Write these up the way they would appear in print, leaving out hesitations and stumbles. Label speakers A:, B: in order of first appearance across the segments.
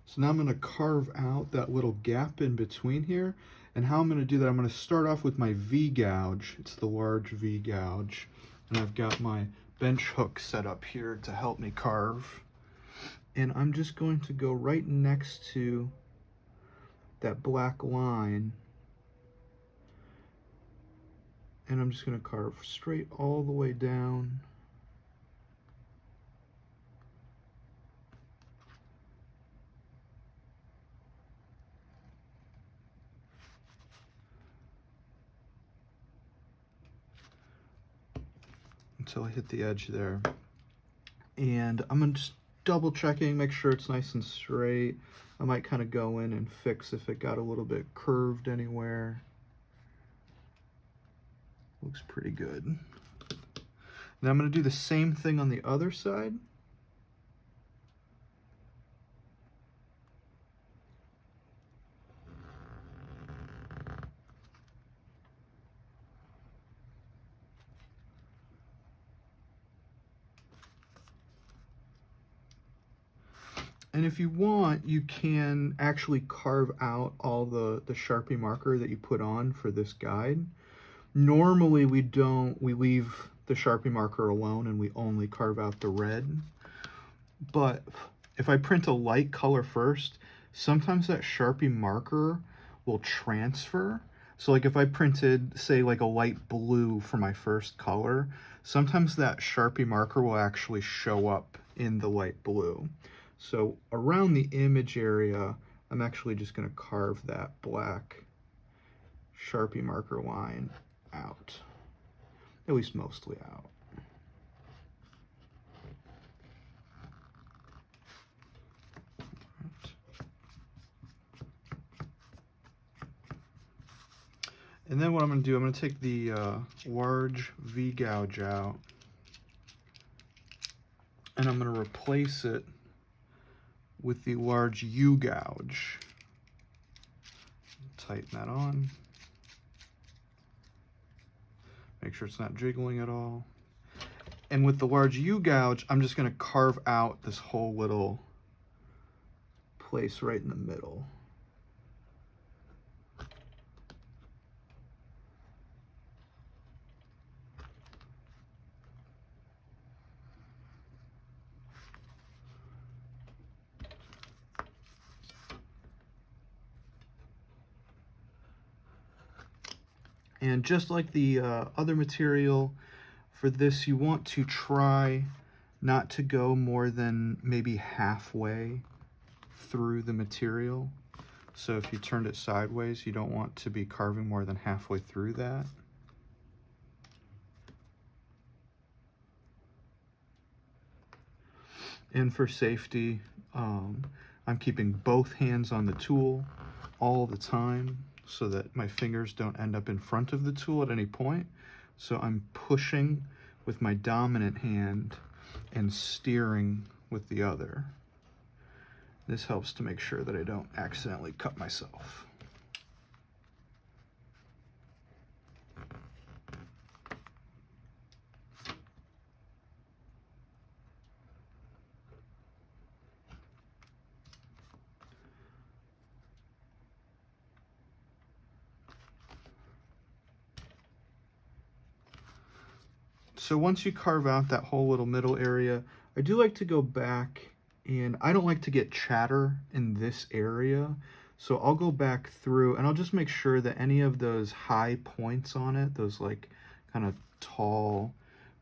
A: So now I'm going to carve out that little gap in between here. And how I'm going to do that, I'm going to start off with my V gouge. It's the large V gouge. And I've got my bench hook set up here to help me carve. And I'm just going to go right next to that black line. And I'm just going to carve straight all the way down. Until I hit the edge there. And I'm gonna just double checking, make sure it's nice and straight. I might kind of go in and fix if it got a little bit curved anywhere. Looks pretty good. Now I'm gonna do the same thing on the other side. And if you want, you can actually carve out all the Sharpie marker that you put on for this guide. Normally we leave the Sharpie marker alone and we only carve out the red. But if I print a light color first, sometimes that Sharpie marker will transfer. So like if I printed, say, like a light blue for my first color, sometimes that Sharpie marker will actually show up in the light blue. So around the image area, I'm actually just going to carve that black Sharpie marker line out, at least mostly out. And then what I'm going to do, I'm going to take the large V gouge out, and I'm going to replace it with the large U gouge. Tighten that on. Make sure it's not jiggling at all. And with the large U gouge, I'm just going to carve out this whole little place right in the middle. And just like the other material, for this you want to try not to go more than maybe halfway through the material. So if you turned it sideways, you don't want to be carving more than halfway through that. And for safety, I'm keeping both hands on the tool all the time so that my fingers don't end up in front of the tool at any point. So I'm pushing with my dominant hand and steering with the other. This helps to make sure that I don't accidentally cut myself. So once you carve out that whole little middle area, I do like to go back, and I don't like to get chatter in this area. So I'll go back through and I'll just make sure that any of those high points on it, those like kind of tall,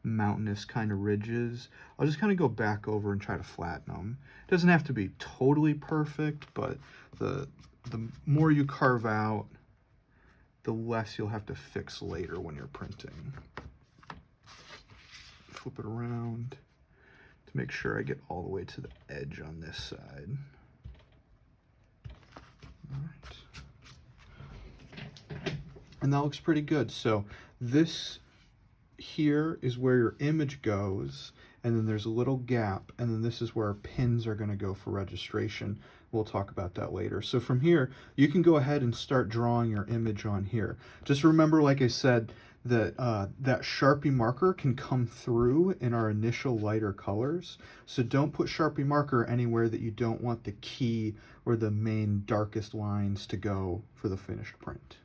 A: mountainous kind of ridges, I'll just kind of go back over and try to flatten them. It doesn't have to be totally perfect, but the more you carve out, the less you'll have to fix later when you're printing. Flip it around to make sure I get all the way to the edge on this side. All right. And that looks pretty good. So this here is where your image goes, and then there's a little gap, and then this is where our pins are going to go for registration. We'll talk about that later. So from here, you can go ahead and start drawing your image on here. Just remember, like I said, that that Sharpie marker can come through in our initial lighter colors. So don't put Sharpie marker anywhere that you don't want the key or the main darkest lines to go for the finished print.